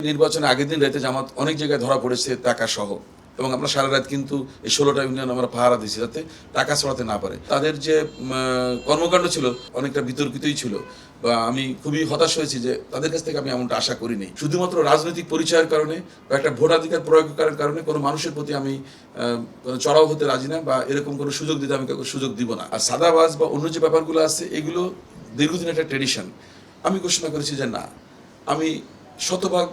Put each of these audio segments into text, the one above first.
নির্বাচনের আগের দিন রাতে জামাত অনেক জায়গায় ধরা পড়েছে টাকা সহ, এবং আমরা সারা রাত কিন্তু এই 16টা ইউনিয়ন আমরা পাহারা দিয়েছি যাতে টাকা ছড়াতে না পারে। তাদের যে কর্মকাণ্ড ছিল অনেকটা বিতর্কিতই ছিল, বা আমি খুবই হতাশ হয়েছি যে তাদের কাছ থেকে আমি এমনটা আশা করিনি। শুধুমাত্র রাজনৈতিক পরিচয়ের কারণে বা একটা ভোটাধিকার প্রয়োগের কারণে কোনো মানুষের প্রতি আমি চড়াও হতে রাজি না, বা এরকম কোনো সুযোগ দিতে আমি কাউকে সুযোগ দিব না। আর সাদাবাজ বা অন্য যে ব্যাপারগুলো আছে এগুলো দীর্ঘদিন একটা ট্রেডিশন। আমি ঘোষণা করেছি যে না, আমি শতভাগ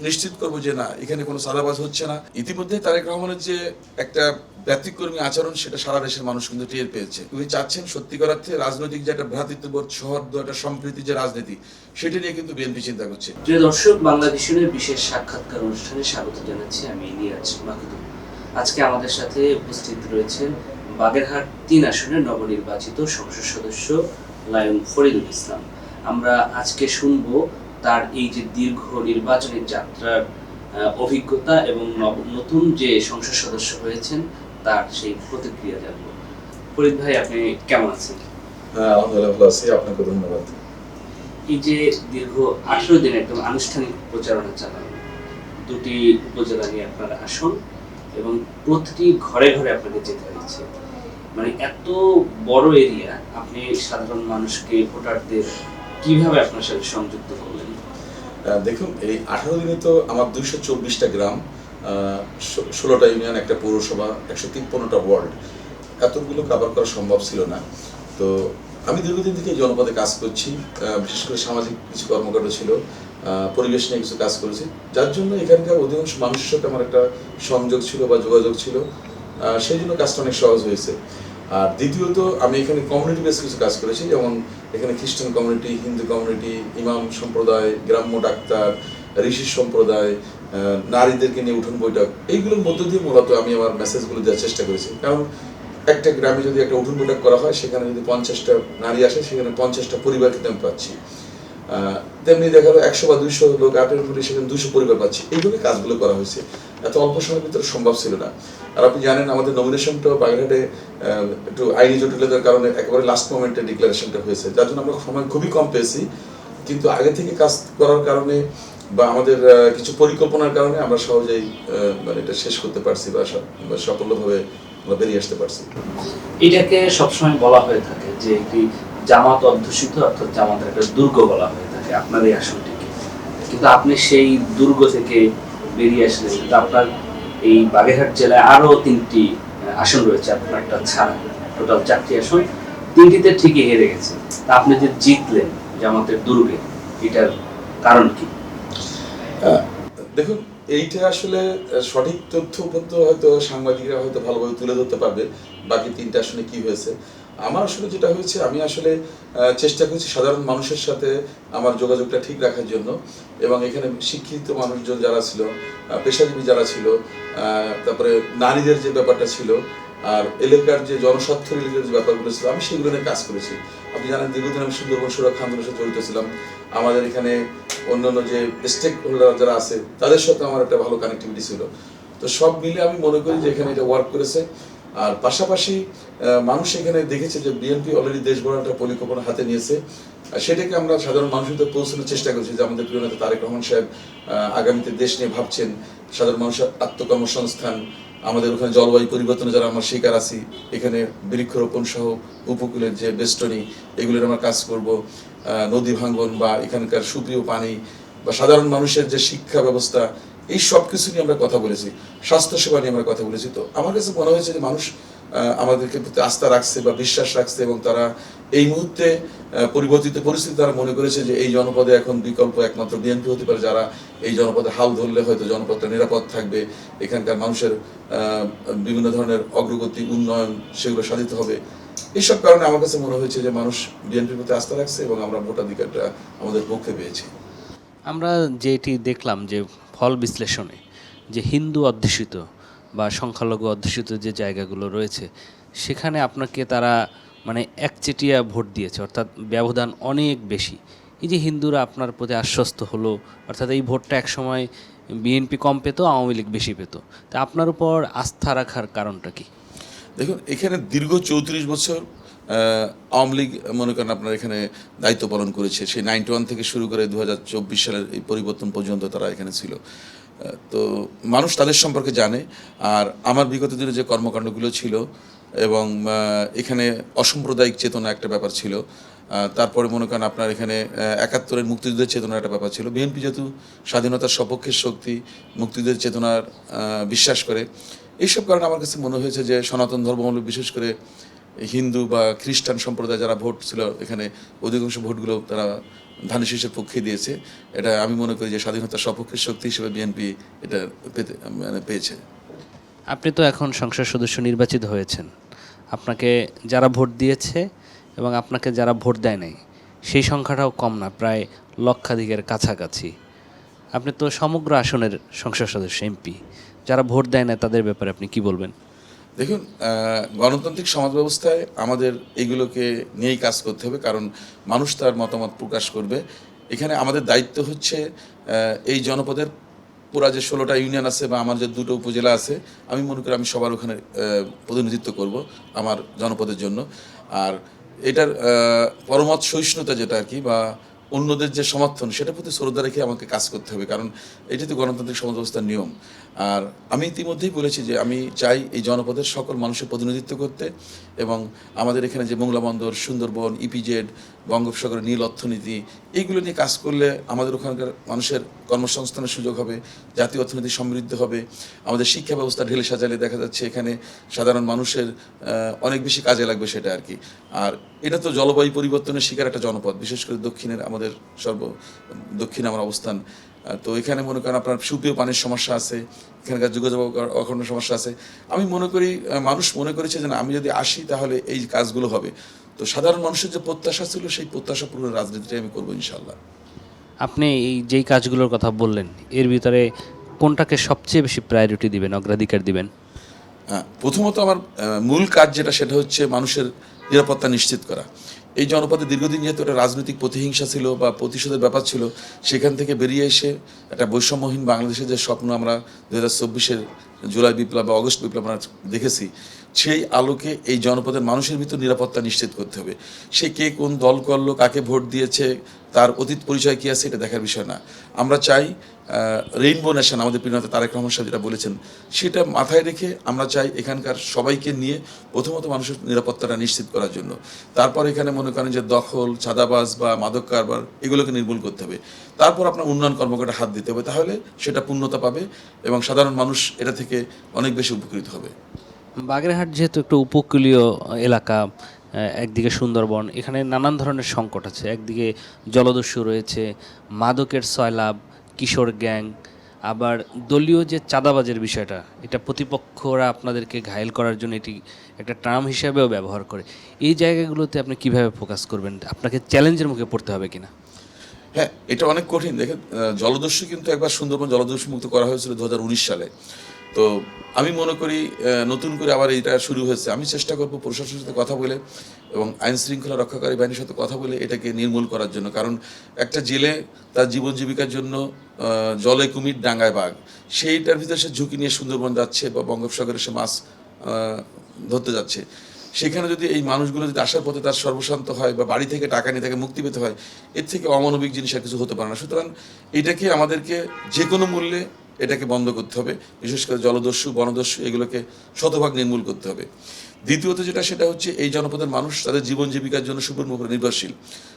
নিশ্চিত করবো যে না, এখানে কোনো সাদাবাজ হচ্ছে না। ইতিমধ্যে তারেক রহমানের যে একটা ব্যতিক্রমী আচরণ সেটা সারা দেশের মানুষ কিন্তু টের পেয়েছে। উনি চাচ্ছেন সত্যিকার অর্থে রাজনৈতিক যে একটা ভ্রাতৃত্ববোধ, সৌহার্দ্য, একটা সম্প্রীতি যে রাজনীতি, সেটা নিয়ে কিন্তু বিএনপি চিন্তা করছে। প্রিয় দর্শক, বাংলাদেশের বিশেষ সাক্ষাৎকার অনুষ্ঠানে স্বাগত জানাচ্ছি আমি ইলিয়াস মাহমুদ। আজকে আমাদের সাথে উপস্থিত রয়েছেন বাগেরহাট 3 আসনের নবনির্বাচিত সংসদ সদস্য লায়ন ফরিদুল ইসলাম। আমরা আজকে শুনবো তার এই যে দীর্ঘ নির্বাচনী যাত্রার অভিজ্ঞতা এবং নতুন যে সংসদ সদস্য হয়েছেন তার সেই প্রতিক্রিয়া জানবো। ফরিদ ভাই, আপনি কেমন আছেন? আলহামদুলিল্লাহ ভালো আছি, আপনাকে ধন্যবাদ। এই যে দীর্ঘ 18 দিন একদম আনুষ্ঠানিক প্রচারণা চালান, 2টি উপজেলা নিয়ে আপনার আসন এবং প্রতিটি ঘরে ঘরে আপনাকে যেতে হয়েছে, মানে এত বড় এরিয়া, আপনি সাধারণ মানুষকে, ভোটারদের কিভাবে আপনার সাথে সংযুক্ত করলেন? দেখুন, এই 18 দিনে তো আমার 224টা গ্রাম, 16টা ইউনিয়ন, একটা পৌরসভা, 153টা ওয়ার্ড, এতগুলো কভার করা সম্ভব ছিল না। তো আমি দীর্ঘদিন থেকে জনপদে কাজ করছি, বিশেষ করে সামাজিক কিছু কর্মকাণ্ড ছিল, পরিবেশ নিয়ে কিছু কাজ করেছি, যার জন্য এখানকার অধিকাংশ মানুষের সাথে আমার একটা সংযোগ ছিল বা যোগাযোগ ছিল, সেই জন্য কাজটা অনেক সহজ হয়েছে। আর দ্বিতীয়ত, আমি এখানে কমিউনিটি বেস কিছু কাজ করেছি, যেমন এখানে খ্রিস্টান কমিউনিটি, হিন্দু কমিউনিটি, ইমাম সম্প্রদায়, গ্রাম্য ডাক্তার, ঋষি সম্প্রদায়, নারীদেরকে নিয়ে উঠোন বৈঠক, এইগুলোর মধ্য দিয়ে মূলত আমি আমার মেসেজগুলো দেওয়ার চেষ্টা করেছি। কারণ একটা গ্রামে যদি একটা উঠোন বৈঠক করা হয়, সেখানে যদি 50টা নারী আসে, সেখানে 50টা পরিবার কিন্তু আমি পাচ্ছি। তেমনি দেখা গেলো 100 বা 200 লোক আটের উপরে, সেখানে 200 পরিবার পাচ্ছি। এইভাবে কাজগুলো করা হয়েছে, এত অল্প সময়ের ভিতরে সম্ভব ছিল না। আর আপনি জানেন আমাদের নমিনেশনটা বাগেরহাটে একটু আইনি জটিলতার কারণে একেবারে লাস্ট মোমেন্টে ডিক্লারেশনটা হয়েছে, যার জন্য আমরা সময় খুবই কম পেয়েছি। কিন্তু আগে থেকে কাজ করার কারণে বা আমাদের কিছু পরিকল্পনার কারণে আমরা সহজেই মানে এটা শেষ করতে পারছি বা সফলভাবে আমরা বেরিয়ে আসতে পারছি। এটাকে সবসময় বলা হয়ে থাকে যে একটি জামাত অধ্যুষিত, অর্থাৎ জামাতের একটা দুর্গ বলা হয়ে থাকে আপনার এই আসনটিকে, কিন্তু আপনি সেই দুর্গ থেকে বেরিয়ে আসলেন। কিন্তু আপনার এই বাগেরহাট জেলায় আরো 3টি আসন রয়েছে, আপনার একটা ছাড়া টোটাল 4টি আসন, 3টিতে ঠিকই হেরে গেছে। তা আপনি যে জিতলেন জামাতের দুর্গে, এটার কারণ কি? দেখুন, এইটা আসলে সঠিক তথ্য হয়তো সাংবাদিকরা হয়তো ভালোভাবে তুলে ধরতে পারবে বাকি 3টা আসলে কি হয়েছে। আমার আসলে যেটা হয়েছে, আমি আসলে চেষ্টা করছি সাধারণ মানুষের সাথে আমার যোগাযোগটা ঠিক রাখার জন্য, এবং এখানে শিক্ষিত মানুষজন যারা ছিল, পেশাজীবী যারা ছিল, তারপরে নারীদের যে ব্যাপারটা ছিল, আর এলাকার যে জনস্বার্থ রিলেটেড যে ব্যাপারগুলো ছিল, আমি সেগুলো নিয়ে কাজ করেছি। আপনি জানেন দীর্ঘদিন আমি সুন্দরবন সুরক্ষা আন্দোলনের সাথে জড়িত ছিলাম। আমাদের এখানে অন্যান্য যে স্টেক হোল্ডার যারা আছে তাদের সাথে আমার একটা ভালো কানেক্টিভিটি ছিল। তো সব মিলে আমি মনে করি যে এখানে এটা ওয়ার্ক করেছে। আর পাশাপাশি মানুষ এখানে দেখেছে যে বিএনপি অলরেডি দেশ গড়ার একটা পরিকল্পনা হাতে নিয়েছে, সেটাকে আমরা সাধারণ মানুষদের পৌঁছানোর চেষ্টা করছি যে আমাদের প্রিয় নেতা তারেক রহমান সাহেব আগামীতে দেশ নিয়ে ভাবছেন, সাধারণ মানুষের আত্মকর্মসংস্থান, আমাদের ওখানে জলবায়ু পরিবর্তনে যারা আমরা শিকার আছি, এখানে বৃক্ষরোপণ সহ উপকূলের যে বেষ্টনী, এগুলোর আমরা কাজ করব, নদী ভাঙ্গন বা এখানকার সুপ্রিয় পানি বা সাধারণ মানুষের যে শিক্ষা ব্যবস্থা, এই সব কিছু নিয়ে আমরা কথা বলেছি, স্বাস্থ্যসেবা নিয়ে আমরা কথা বলেছি। তো আমার কাছে মনে হয়েছে যে মানুষ আমাদেরকে প্রতি আস্থা রাখছে বা বিশ্বাস রাখছে, এবং তারা এই মুহূর্তে পরিবর্তিত পরিস্থিতি তারা মনে করেছে যে এই জনপদে এখন বিকল্প একমাত্র বিএনপি হতে পারে, যারা এই জনপদে হাল ধরলে হয়তো জনপদটা নিরাপদ থাকবে, এখানকার মানুষের বিভিন্ন ধরনের অগ্রগতি, উন্নয়ন, সেগুলো সাধিত হবে। এইসব কারণে আমার কাছে মনে হয়েছে যে মানুষ বিএনপির প্রতি আস্থা রাখছে এবং আমরা ভোটাধিকারটা আমাদের পক্ষে পেয়েছি। আমরা যেটি দেখলাম যে ফল বিশ্লেষণে যে হিন্দু অধ্যুষিত বা সংখ্যালঘু অধ্যুষিত যে জায়গাগুলো রয়েছে, সেখানে আপনাকে তারা মানে একচেটিয়া ভোট দিয়েছে, অর্থাৎ ব্যবধান অনেক বেশি। এই যে হিন্দুরা আপনার প্রতি আশ্বস্ত হলো, অর্থাৎ এই ভোটটা একসময় বিএনপি কম পেত, আওয়ামী লীগ বেশি পেত, তা আপনার উপর আস্থা রাখার কারণটা কি? দেখুন, এখানে দীর্ঘ 34 বছর আওয়ামী লীগ মনে করেন আপনার এখানে দায়িত্ব পালন করেছে, সেই 91 থেকে শুরু করে 2024 সালের এই পরিবর্তন পর্যন্ত তারা এখানে ছিল। তো মানুষ তাদের সম্পর্কে জানে। আর আমার বিগত দিনে যে কর্মকাণ্ডগুলো ছিল এবং এখানে অসাম্প্রদায়িক চেতনা একটা ব্যাপার ছিল, তারপরে মনে করেন আপনার এখানে 71-এর মুক্তিযুদ্ধের চেতনার একটা ব্যাপার ছিল। বিএনপি যেহেতু স্বাধীনতার সপক্ষের শক্তি, মুক্তিযুদ্ধের চেতনার বিশ্বাস করে, এইসব কারণে আমার কাছে মনে হয়েছে যে সনাতন ধর্মাবলম্বী বিশেষ করে হিন্দু বা খ্রিস্টান সম্প্রদায় যারা ভোট ছিল এখানে, অধিকাংশ ভোটগুলো তারা ধানের শীষের পক্ষে দিয়েছে। এটা আমি মনে করি যে স্বাধীনতার সপক্ষের শক্তি হিসেবে বিএনপি এটা পেয়েছে। আপনি তো এখন সংসদ সদস্য নির্বাচিত হয়েছেন, আপনাকে যারা ভোট দিয়েছে এবং আপনাকে যারা ভোট দেয় নাই সেই সংখ্যাটাও কম না, প্রায় লক্ষাধিকের কাছাকাছি। আপনি তো সমগ্র আসনের সংসদ সদস্য, এমপি। যারা ভোট দেয় না তাদের ব্যাপারে আপনি কি বলবেন? দেখুন, গণতান্ত্রিক সমাজ ব্যবস্থায় আমাদের এগুলোকে নিয়েই কাজ করতে হবে, কারণ মানুষ তার মতামত প্রকাশ করবে। এখানে আমাদের দায়িত্ব হচ্ছে এই জনপদের পুরা যে 16টা ইউনিয়ন আছে বা আমার যে 2টো উপজেলা আছে, আমি মনে করি আমি সবার ওখানে প্রতিনিধিত্ব করব আমার জনপদের জন্য। আর এটার পরমত সহিষ্ণুতা যেটা আর কি, বা অন্যদের যে সমর্থন, সেটার প্রতি শ্রদ্ধা রেখে আমাকে কাজ করতে হবে, কারণ এটি তো গণতান্ত্রিক সমাজ ব্যবস্থার নিয়ম। আর আমি ইতিমধ্যেই বলেছি যে আমি চাই এই জনপদের সকল মানুষের প্রতিনিধিত্ব করতে, এবং আমাদের এখানে যে মোংলা বন্দর, সুন্দরবন, ইপিজেড, বঙ্গোপসাগরের নীল অর্থনীতি, এইগুলো নিয়ে কাজ করলে আমাদের ওখানকার মানুষের কর্মসংস্থানের সুযোগ হবে, জাতীয় অর্থনীতি সমৃদ্ধ হবে। আমাদের শিক্ষা ব্যবস্থা ঢেলে সাজালে দেখা যাচ্ছে এখানে সাধারণ মানুষের অনেক বেশি কাজে লাগবে সেটা আর কি। আর এটা তো জলবায়ু পরিবর্তনের শিকার একটা জনপদ, বিশেষ করে দক্ষিণের আমাদের দক্ষিণে আমার অবস্থান। তো এখানে মনে করেন আপনার সুপেয় পানির সমস্যা আছে, এখানকার যোগাযোগ অখণ্ড সমস্যা আছে। আমি মনে করি মানুষ মনে করেছে যে না, আমি যদি আসি তাহলে এই কাজগুলো হবে। তো সাধারণ মানুষের যে প্রত্যাশা ছিল সেই প্রত্যাশা পূরণের রাজনীতিটাই আমি করবো ইনশাল্লাহ। আপনি এই যেই কাজগুলোর কথা বললেন এর ভিতরে কোনটাকে সবচেয়ে বেশি প্রায়োরিটি দিবেন, অগ্রাধিকার দিবেন? প্রথমত আমার মূল কাজ যেটা, সেটা হচ্ছে মানুষের নিরাপত্তা নিশ্চিত করা। এই জনপদে দীর্ঘদিন যেহেতু একটা রাজনৈতিক প্রতিহিংসা ছিল বা প্রতিশোধের ব্যাপার ছিল, সেখান থেকে বেরিয়ে এসে একটা বৈষম্যহীন বাংলাদেশের যে স্বপ্ন আমরা 2024-এর জুলাই বিপ্লব বা অগস্ট বিপ্লব আমরা দেখেছি, সেই আলোকে এই জনপদের মানুষের ভিতর নিরাপত্তা নিশ্চিত করতে হবে। সে কে কোন দল করলো, কাকে ভোট দিয়েছে, তার অতীত পরিচয় কী আছে, এটা দেখার বিষয় না। আমরা চাই রেইনবো নেশন, আমাদের প্রিয় নেতা তারেক রহমান সাহেব যেটা বলেছেন, সেটা মাথায় রেখে আমরা চাই এখানকার সবাইকে নিয়ে প্রথমত মানুষের নিরাপত্তাটা নিশ্চিত করার জন্য। তারপর এখানে মনে করেন যে দখল, চাঁদাবাজ বা মাদক কারবার, এগুলোকে নির্মূল করতে হবে। তারপর আপনার উন্নয়ন কর্মকাণ্ডে হাত দিতে হবে, তাহলে সেটা পূর্ণতা পাবে এবং সাধারণ মানুষ এটা থেকে অনেক বেশি উপকৃত হবে। বাগেরহাট যেহেতু একটু উপকূলীয় এলাকা, একদিকে সুন্দরবন, এখানে নানান ধরনের সংকট আছে। একদিকে জলদস্যু রয়েছে, মাদকের সয়লাব, কিশোর গ্যাং, আবার দলীয় যে চাঁদাবাজের বিষয়টা, এটা প্রতিপক্ষরা আপনাদেরকে ঘায়েল করার জন্য এটি একটা টার্ম হিসাবেও ব্যবহার করে। এই জায়গাগুলোতে আপনি কিভাবে ফোকাস করবেন? আপনাকে চ্যালেঞ্জের মুখে পড়তে হবে কিনা? হ্যাঁ, এটা অনেক কঠিন। দেখেন, জলদস্যু কিন্তু একবার সুন্দরবন জলদস্যু মুক্ত করা হয়েছিল 2019 সালে। তো আমি মনে করি নতুন করে আবার এটা শুরু হয়েছে। আমি চেষ্টা করব প্রশাসনের সাথে কথা বলে এবং আইন শৃঙ্খলা রক্ষাকারী বাহিনীর সাথে কথা বলে এটাকে নির্মূল করার জন্য। কারণ একটা জেলে তার জীবন জীবিকার জন্য জলে কুমির, ডাঙ্গায় বাঘ, সেইটার ভিতরে সে ঝুঁকি নিয়ে সুন্দরবন যাচ্ছে বা বঙ্গোপসাগরে সে মাছ ধরতে যাচ্ছে। সেখানে যদি এই মানুষগুলো যদি আসার পথে তার সর্বশান্ত হয় বা বাড়ি থেকে টাকা নিয়ে তাকে মুক্তি পেতে হয়, এর থেকে অমানবিক জিনিস আর কিছু হতে পারে না। সুতরাং এটাকে আমাদেরকে যে কোনো মূল্যে এটাকে বন্ধ করতে হবে। বিশেষ করে জলদস্যু, বনদস্যু, এগুলোকে শতভাগ নির্মূল করতে হবে। দ্বিতীয়ত যেটা, সেটা হচ্ছে এই জনপদের মানুষ তাদের জীবন জীবিকার জন্য সুপরিম উপরে নির্ভরশীল।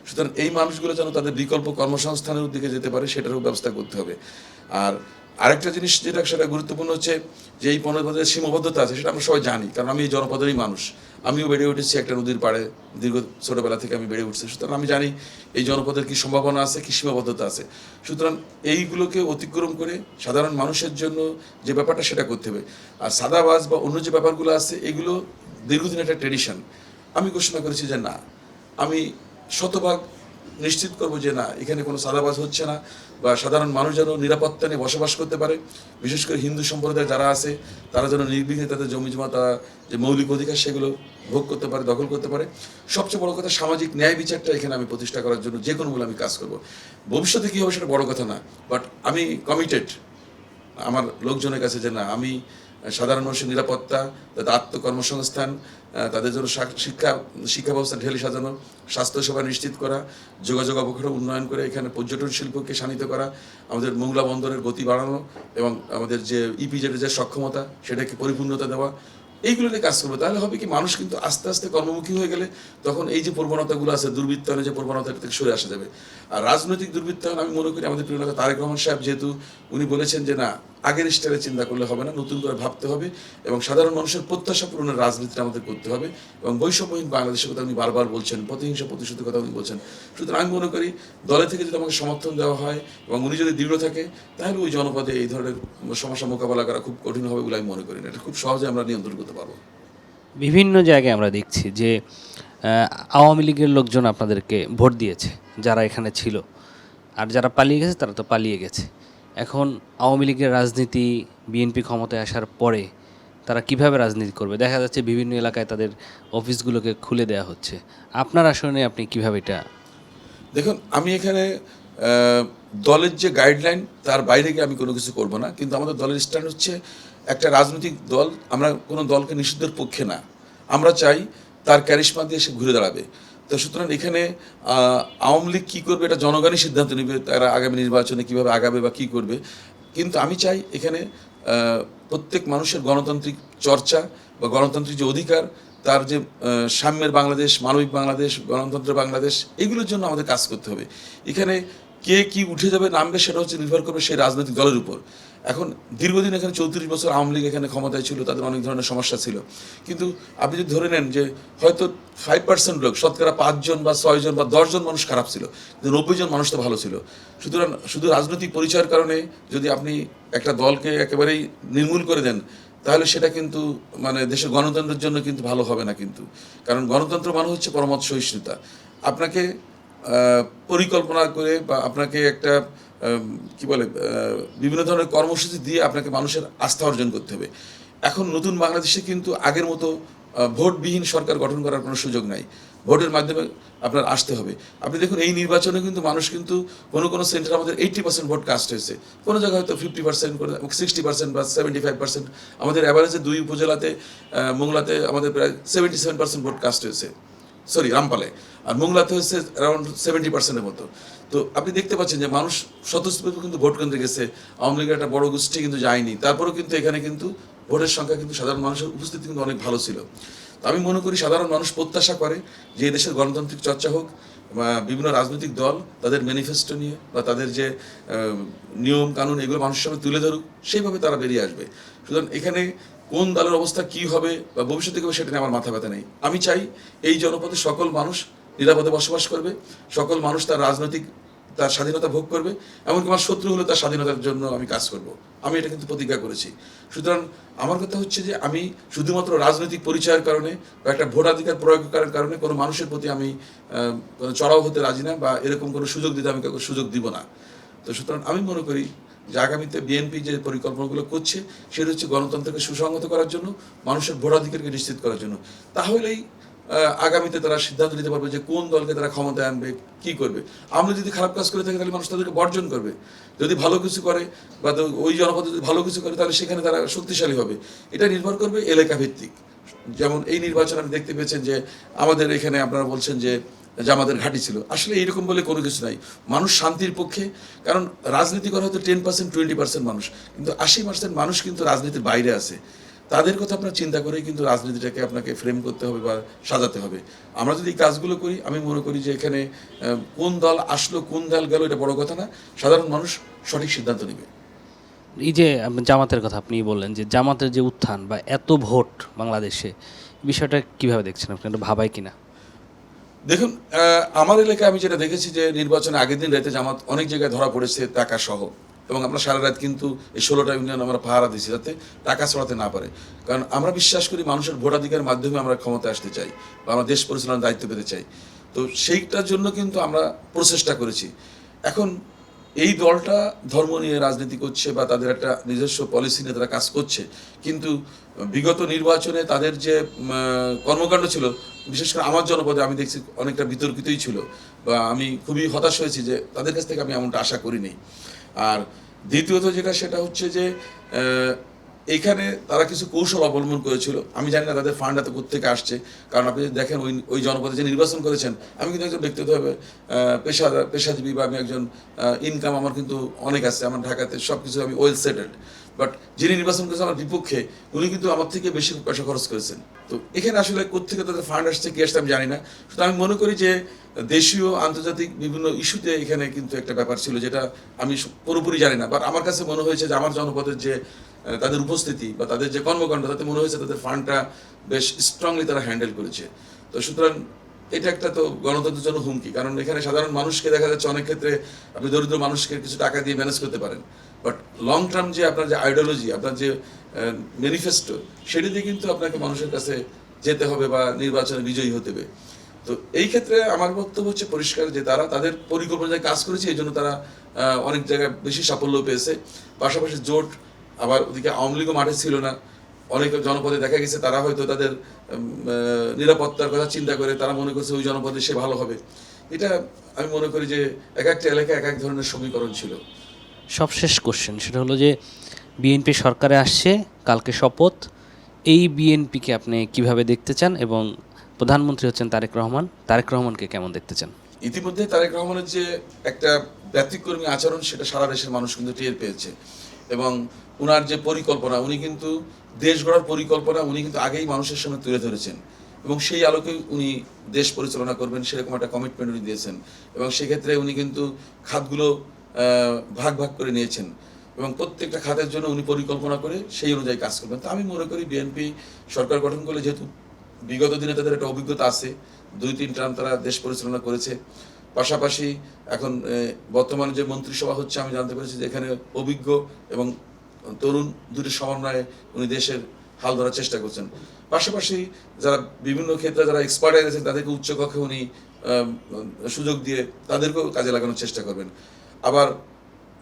সুতরাং এই মানুষগুলো যেন তাদের বিকল্প কর্মসংস্থানের দিকে যেতে পারে, সেটারও ব্যবস্থা করতে হবে। আর আরেকটা জিনিস যেটা সেটা গুরুত্বপূর্ণ হচ্ছে যে এই পণ্যের সীমাবদ্ধতা আছে, সেটা আমরা সবাই জানি, কারণ আমি এই জনপদেরই মানুষ। আমিও বেড়ে উঠেছি একটা নদীর পাড়ে, দীর্ঘ ছোটোবেলা থেকে আমি বেড়ে উঠছি। সুতরাং আমি জানি এই জনপদের কী সম্ভাবনা আছে, কী সীমাবদ্ধতা আছে। সুতরাং এইগুলোকে অতিক্রম করে সাধারণ মানুষের জন্য যে ব্যাপারটা, সেটা করতে হবে। আর সাদাবাজ বা অন্য যে ব্যাপারগুলো আছে, এগুলো দীর্ঘদিন একটা ট্রেডিশন। আমি ঘোষণা করেছি যে না, আমি শতভাগ নিশ্চিত করবো যে না, এখানে কোনো সাদাবাজ হচ্ছে না, বা সাধারণ মানুষ যেন নিরাপত্তা নিয়ে বসবাস করতে পারে। বিশেষ করে হিন্দু সম্প্রদায় যারা আছে, তারা যেন নির্বিঘ্নে তাদের জমিজমা, তারা যে মৌলিক অধিকার সেগুলো ভোগ করতে পারে, দখল করতে পারে। সবচেয়ে বড় কথা, সামাজিক ন্যায় বিচারটা এখানে আমি প্রতিষ্ঠা করার জন্য যে কোনো মূল্যে আমি কাজ করবো। ভবিষ্যতে কী হবে সেটা বড় কথা না, বাট আমি কমিটেড আমার লোকজনের কাছে যে না, আমি সাধারণ মানুষের নিরাপত্তা, তাদের আত্মকর্মসংস্থান, তাদের জন্য শিক্ষা ব্যবস্থা ঢেলে সাজানো, স্বাস্থ্যসেবা নিশ্চিত করা, যোগাযোগ অবকাঠামো উন্নয়ন করে এখানে পর্যটন শিল্পকে শানিত করা, আমাদের মোংলা বন্দরের গতি বাড়ানো এবং আমাদের যে ইপিজেডের যে সক্ষমতা সেটাকে পরিপূর্ণতা দেওয়া, এইগুলো নিয়ে কাজ করবো। তাহলে হবে কি, মানুষ কিন্তু আস্তে আস্তে কর্মমুখী হয়ে গেলে তখন এই যে প্রবণতাগুলো আছে, দুর্বৃত্তায়নের যে প্রবণতা থেকে সরে আসা যাবে। আর রাজনৈতিক দুর্বৃত্তায়ন আমি মনে করি আমাদের প্রিয় নেতা তারেক রহমান সাহেব যেহেতু উনি বলেছেন যে না, আগের স্টাইলে চিন্তা করলে হবে না, নতুন করে ভাবতে হবে এবং সাধারণ মানুষের প্রত্যাশা পূরণের রাজনীতিটা আমাদের করতে হবে এবং বৈষম্যহীন বাংলাদেশের কথা উনি বারবার বলছেন, প্রতিহিংসা প্রতিশ্রুতির কথা উনি বলছেন। সুতরাং আমি মনে করি দলে থেকে যদি আমাকে সমর্থন দেওয়া হয় এবং উনি যদি দৃঢ় থাকে, তাহলে ওই জনপদে এই ধরনের সমস্যা মোকাবেলা করা খুব কঠিন হবে বলে আমি মনে করি না। এটা খুব সহজে আমরা নিয়ন্ত্রণ করতে পারবো। বিভিন্ন জায়গায় আমরা দেখছি যে আওয়ামী লীগের লোকজন আপনাদেরকে ভোট দিয়েছে, যারা এখানে ছিল, আর যারা পালিয়ে গেছে তারা তো পালিয়ে গেছে। এখন আওয়ামী লীগের রাজনীতি, বিএনপি ক্ষমতায় আসার পরে তারা কিভাবে রাজনীতি করবে, দেখা যাচ্ছে বিভিন্ন এলাকায় তাদের অফিসগুলোকে খুলে দেওয়া হচ্ছে। আপনার আসনে আপনি কিভাবে এটা? দেখুন, আমি এখানে দলের যে গাইডলাইন তার বাইরে গিয়ে আমি কোনো কিছু করব না, কিন্তু আমাদের দলের স্ট্যান্ড হচ্ছে একটা রাজনৈতিক দল, আমরা কোনো দলকে নিষিদ্ধের পক্ষে না, আমরা চাই তার ক্যারিশমা দিয়ে সে ঘুরে দাঁড়াবে। তো সুতরাং এখানে আওয়ামী লীগ কী করবে এটা জনগণই সিদ্ধান্ত নেবে, তারা আগামী নির্বাচনে কীভাবে আগাবে বা কী করবে। কিন্তু আমি চাই এখানে প্রত্যেক মানুষের গণতান্ত্রিক চর্চা বা গণতান্ত্রিক যে অধিকার, তার যে সাম্যের বাংলাদেশ, মানবিক বাংলাদেশ, গণতন্ত্রের বাংলাদেশ, এগুলোর জন্য আমাদের কাজ করতে হবে। এখানে কে কি উঠে যাবে নামবে সেটা হচ্ছে নির্ভর করবে সেই রাজনৈতিক দলের উপর। এখন দীর্ঘদিন এখানে 34 বছর আওয়ামী লীগ এখানে ক্ষমতায় ছিল, তাদের অনেক ধরনের সমস্যা ছিল, কিন্তু আপনি যদি ধরে নেন যে হয়তো 5% লোক, শতকরা 5 জন বা 6 জন বা 10 জন মানুষ খারাপ ছিল, কিন্তু 90 জন মানুষ তো ভালো ছিল। সুতরাং শুধু রাজনৈতিক পরিচয়ের কারণে যদি আপনি একটা দলকে একেবারেই নির্মূল করে দেন, তাহলে সেটা কিন্তু মানে দেশের গণতন্ত্রের জন্য কিন্তু ভালো হবে না। কিন্তু কারণ গণতন্ত্র মানে হচ্ছে পরমত সহিষ্ণুতা। আপনাকে পরিকল্পনা করে বা আপনাকে একটা কি বলে বিভিন্ন ধরনের কর্মসূচি দিয়ে আপনাকে মানুষের আস্থা অর্জন করতে হবে। এখন নতুন বাংলাদেশে কিন্তু আগের মতো ভোটবিহীন সরকার গঠন করার কোনো সুযোগ নাই, ভোটের মাধ্যমে আপনার আসতে হবে। আপনি দেখুন এই নির্বাচনে কিন্তু মানুষ কিন্তু কোনো সেন্টারে আমাদের 80% ভোট কাস্ট হয়েছে, কোনো জায়গায় হয়তো 50%, 60% বা 75%। আমাদের অ্যাভারেজে 2 উপজেলাতে, মোংলাতে আমাদের প্রায় 77% ভোট কাস্ট হয়েছে, সরি রামপালে, আর মোংলাতে হচ্ছে অ্যারাউন্ড 70%-এর মতো। তো আপনি দেখতে পাচ্ছেন যে মানুষ স্বতঃস্ফূর্ত কিন্তু ভোট কেন্দ্রে গেছে, আওয়ামী লীগের একটা বড় গোষ্ঠী কিন্তু যায়নি, তারপরেও কিন্তু এখানে কিন্তু ভোটের সংখ্যা কিন্তু সাধারণ মানুষের উপস্থিতি কিন্তু অনেক ভালো ছিল। তো আমি মনে করি সাধারণ মানুষ প্রত্যাশা করে যে এই দেশের গণতান্ত্রিক চর্চা হোক, বিভিন্ন রাজনৈতিক দল তাদের ম্যানিফেস্টো নিয়ে বা তাদের যে নিয়ম কানুন এগুলো মানুষের সামনে তুলে ধরুক, সেইভাবে তারা বেরিয়ে আসবে। সুতরাং এখানে কোন দলের অবস্থা কী হবে বা ভবিষ্যতে কী হবে সেটা নিয়ে আমার মাথা ব্যথা নেই। আমি চাই এই জনপদে সকল মানুষ নিরাপদে বসবাস করবে, সকল মানুষ তার রাজনৈতিক তার স্বাধীনতা ভোগ করবে, এমনকি আমার শত্রু হলে তার স্বাধীনতার জন্য আমি কাজ করব। আমি এটা কিন্তু প্রতিজ্ঞা করেছি। সুতরাং আমার কথা হচ্ছে যে আমি শুধুমাত্র রাজনৈতিক পরিচয়ের কারণে বা একটা ভোটাধিকার প্রয়োগ করার কারণে কোনো মানুষের প্রতি আমি চড়াও হতে রাজি না বা এরকম কোনো সুযোগ দিতে আমি কাউকে সুযোগ দিব না। তো সুতরাং আমি মনে করি যে আগামীতে বিএনপি যে পরিকল্পনাগুলো করছে সেটা হচ্ছে গণতন্ত্রকে সুসংহত করার জন্য, মানুষের ভোটাধিকারকে নিশ্চিত করার জন্য। তাহলেই আগামীতে তারা সিদ্ধান্ত নিতে পারবে যে কোন দলকে তারা ক্ষমতায় আনবে, কি করবে। আমরা যদি খারাপ কাজ করে থাকি তাহলে মানুষ তাদেরকে বর্জন করবে, যদি ভালো কিছু করে বা ওই জনপদে যদি ভালো কিছু করে তাহলে সেখানে তারা শক্তিশালী হবে। এটা নির্ভর করবে এলাকা ভিত্তিক। যেমন এই নির্বাচন আপনি দেখতে পেয়েছেন যে আমাদের এখানে আপনারা বলছেন যে জামাতের ঘাঁটি ছিল, আসলে এইরকম বলে কোনো কিছু নাই। মানুষ শান্তির পক্ষে, কারণ রাজনীতি করা হয়তো 10%, 20% মানুষ, কিন্তু 80% মানুষ কিন্তু রাজনীতির বাইরে আছে। তাদের কথা আপনার চিন্তা করেই কিন্তু রাজনীতিটাকে আপনাকে ফ্রেম করতে হবে বা সাজাতে হবে। আমরা যদি এই কাজগুলো করি, আমি মনে করি যে এখানে কোন দল আসলো কোন দল গেল এটা বড় কথা না, সাধারণ মানুষ সঠিক সিদ্ধান্ত নেবে। এই যে জামাতের কথা আপনি বললেন, যে জামাতের যে উত্থান বা এত ভোট বাংলাদেশে, বিষয়টা কিভাবে দেখছেন আপনি, এটা ভাবায় কিনা? দেখুন, আমার এলাকায় আমি যেটা দেখেছি যে নির্বাচনের আগের দিন রাতে জামাত অনেক জায়গায় ধরা পড়েছে টাকা সহ, এবং আমরা সারা রাত কিন্তু এই 16টা ইউনিয়ন আমরা পাহারা দিচ্ছি যাতে টাকা ছড়াতে না পারে। কারণ আমরা বিশ্বাস করি মানুষের ভোটাধিকারের মাধ্যমে আমরা ক্ষমতা আসতে চাই বা আমরা দেশ পরিচালনার দায়িত্ব পেতে চাই। তো সেইটার জন্য কিন্তু আমরা প্রচেষ্টা করেছি। এখন এই দলটা ধর্ম নিয়ে রাজনীতি করছে বা তাদের একটা নিজস্ব পলিসি নিয়ে তারা কাজ করছে, কিন্তু বিগত নির্বাচনে তাদের যে কর্মকাণ্ড ছিল, বিশেষ করে আমার জনপদে আমি দেখছি অনেকটা বিতর্কিতই ছিল, বা আমি খুবই হতাশ হয়েছি যে তাদের কাছ থেকে আমি এমনটা আশা করিনি। আর দ্বিতীয়ত যেটা সেটা হচ্ছে যে এইখানে তারা কিছু কৌশল অবলম্বন করেছিল। আমি জানি না তাদের ফান্ড এত কোত্থেকে আসছে, কারণ আপনি যদি দেখেন ওই জনপদে যে নির্বাচন করেছেন, আমি কিন্তু একজন ব্যক্তিগতভাবে পেশাজীবী, বা আমি একজন ইনকাম আমার কিন্তু অনেক আছে, আমার ঢাকাতে সব কিছু আমি ওয়েল সেটেলড। বাট যিনি নির্বাচন করেছেন আমার বিপক্ষে, উনি কিন্তু আমার থেকে বেশি পয়সা খরচ করেছেন। তো এখানে আসলে কোত্থেকে তাদের ফান্ড আসছে, কি আসছে আমি জানি না। সুতরাং আমি মনে করি যে দেশীয় আন্তর্জাতিক বিভিন্ন ইস্যুতে এখানে কিন্তু একটা ব্যাপার ছিল, যেটা আমি পুরোপুরি জানি না। বাট আমার কাছে মনে হয়েছে যে আমার জনপদের যে তাদের উপস্থিতি বা তাদের যে কর্মকাণ্ড, তাতে মনে হয়েছে তাদের ফান্ডটা বেশ স্ট্রংলি তারা হ্যান্ডেল করেছে। তো সুতরাং এটা একটা তো গণতন্ত্রের জন্য হুমকি, কারণ এখানে সাধারণ মানুষকে দেখা যাচ্ছে অনেক ক্ষেত্রে আপনি দরিদ্র মানুষকে কিছু টাকা দিয়ে ম্যানেজ করতে পারেন, বাট লং টার্ম যে আপনার যে আইডিওলজি, আপনার যে ম্যানিফেস্টো, সেটি দিয়ে কিন্তু আপনাকে মানুষের কাছে যেতে হবে বা নির্বাচনে বিজয়ী হতে হবে। তো এই ক্ষেত্রে আমার বক্তব্য হচ্ছে পরিষ্কার যে তারা তাদের পরিকল্পনায় কাজ করেছে, এই জন্য তারা অনেক জায়গায় বেশি সাফল্য পেয়েছে। পাশাপাশি জোট, আবার ওদিকে আওয়ামী লীগও মাঠে ছিল না। অনেক জনপদে দেখা গেছে তারা হয়তো তাদের নিরাপত্তার কথা চিন্তা করে তারা মনে করছে ওই জনপদে সে ভালো হবে। এটা আমি মনে করি যে এক একটা এলাকায় এক এক ধরনের সমীকরণ ছিল। সবশেষ কোশ্চেন, সেটা হলো যে বিএনপি সরকারে আসছে, কালকে শপথ, এই বিএনপিকে আপনি কিভাবে দেখতে চান এবং প্রধানমন্ত্রী হচ্ছেন তারেক রহমানকে কেমন দেখতে চান? ইতিমধ্যে তারেক রহমানের যে একটা ব্যতিক্রমী আচরণ, সেটা সারা দেশের মানুষ কিন্তু টের পেয়েছে। এবং উনার যে পরিকল্পনা, উনি কিন্তু দেশ গড়ার পরিকল্পনা উনি কিন্তু আগেই মানুষের সামনে তুলে ধরেছেন, এবং সেই আলোকে উনি দেশ পরিচালনা করবেন সেরকম একটা কমিটমেন্ট উনি দিয়েছেন। এবং সেক্ষেত্রে উনি কিন্তু খাতগুলো ভাগ ভাগ করে নিয়েছেন, এবং প্রত্যেকটা খাতের জন্য উনি পরিকল্পনা করে সেই অনুযায়ী কাজ করবেন। তো আমি মনে করি বিএনপি সরকার গঠন করলে, যেহেতু বিগত দিনে তাদের একটা অভিজ্ঞতা আছে, 2-3 টার্ম তারা দেশ পরিচালনা করেছে, পাশাপাশি এখন বর্তমানে যে মন্ত্রিসভা হচ্ছে, আমি জানতে পেরেছি যে এখানে অভিজ্ঞ এবং তরুণ দুটি সমন্বয়ে উনি দেশের হাল ধরার চেষ্টা করছেন। পাশাপাশি যারা বিভিন্ন ক্ষেত্রে যারা এক্সপার্টাইজ আছেন, তাদেরকে উচ্চকক্ষে উনি সুযোগ দিয়ে তাদেরকেও কাজে লাগানোর চেষ্টা করবেন। আবার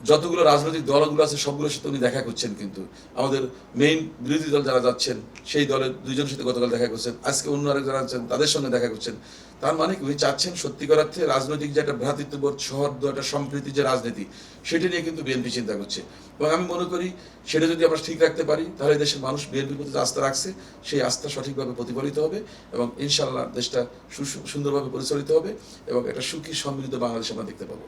যতগুলো রাজনৈতিক দলগুলো আছে সবগুলোর সাথে উনি দেখা করছেন, কিন্তু আমাদের মেইন বিরোধী দল যারা যাচ্ছেন সেই দলের 2জনের সাথে গতকাল দেখা করছেন, আজকে অন্য আরেক যারা আছেন তাদের সঙ্গে দেখা করছেন। তার মানে উনি চাচ্ছেন সত্যিকার অর্থে রাজনৈতিক যে একটা ভ্রাতৃত্ববোধ, সৌহার্দ্য, একটা সম্প্রীতি যে রাজনীতি, সেটা নিয়ে কিন্তু বিএনপি চিন্তা করছে। এবং আমি মনে করি সেটা যদি আমরা ঠিক রাখতে পারি, তাহলে দেশের মানুষ বিএনপির প্রতি যে আস্থা রাখছে, সেই আস্থা সঠিকভাবে প্রতিফলিত হবে, এবং ইনশাআল্লাহ দেশটা সুন্দরভাবে পরিচালিত হবে, এবং একটা সুখী সমৃদ্ধ বাংলাদেশ আমরা দেখতে পাবো।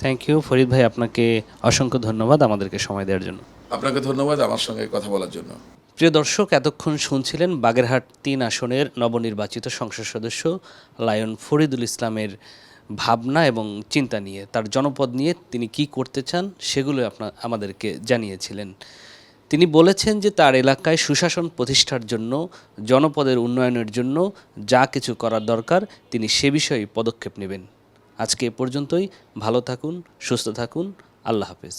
থ্যাংক ইউ ফরিদ ভাই, আপনাকে অসংখ্য ধন্যবাদ আমাদেরকে সময় দেওয়ার জন্য। আপনাকে ধন্যবাদ আমার সঙ্গে কথা বলার জন্য। প্রিয় দর্শক, এতক্ষণ শুনছিলেন বাগেরহাট 3 আসনের নবনির্বাচিত সংসদ সদস্য লায়ন ফরিদুল ইসলামের ভাবনা এবং চিন্তা নিয়ে, তার জনপদ নিয়ে তিনি কি করতে চান সেগুলো আমাদেরকে জানিয়েছিলেন। তিনি বলেছেন যে তার এলাকায় সুশাসন প্রতিষ্ঠার জন্য, জনপদের উন্নয়নের জন্য যা কিছু করার দরকার তিনি সে বিষয়ে পদক্ষেপ নেবেন। আজকে এ পর্যন্তই। ভালো থাকুন, সুস্থ থাকুন, আল্লাহ হাফেজ।